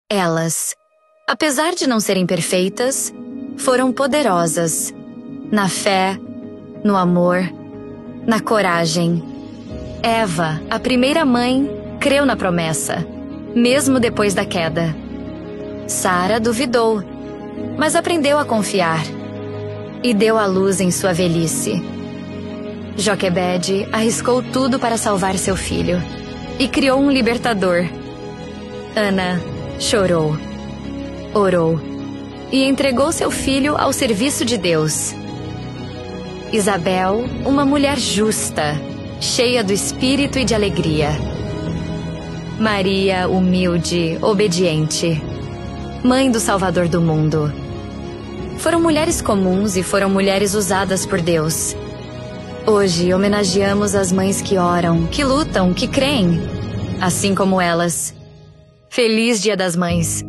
Elas, apesar de não serem perfeitas, foram poderosas na fé, no amor, na coragem. Eva, a primeira mãe, creu na promessa, mesmo depois da queda. Sara duvidou, mas aprendeu a confiar e deu à luz em sua velhice. Joquebede arriscou tudo para salvar seu filho e criou um libertador. Ana chorou, orou e entregou seu filho ao serviço de Deus. Isabel, uma mulher justa, cheia do espírito e de alegria. Maria, humilde, obediente, mãe do Salvador do mundo. Foram mulheres comuns e foram mulheres usadas por Deus. Hoje homenageamos as mães que oram, que lutam, que creem, assim como elas. Feliz Dia das Mães!